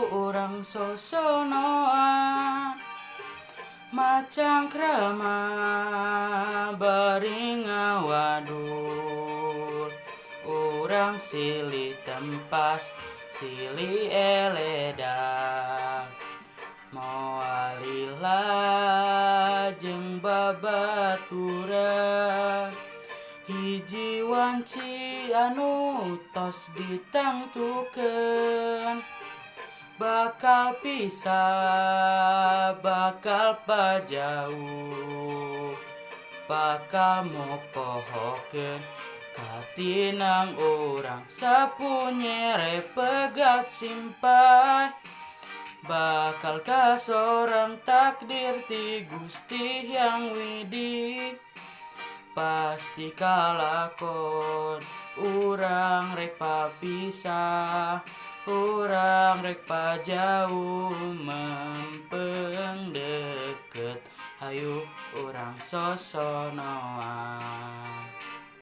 urang sosonoan macang krama baringa wadul urang silih tempas silih eledak moal lajeng babaturan hiji wanci anu tos ditangtukeun bakal pisah bakal pajauh bakal mopohokeun katinang urang sapunyere pegat simpai bakal kasorang takdir ti Gusti Hyang Widi pasti kalakon urang rek papisah urang rek pajauh mempeng deket hayu urang sosonoan.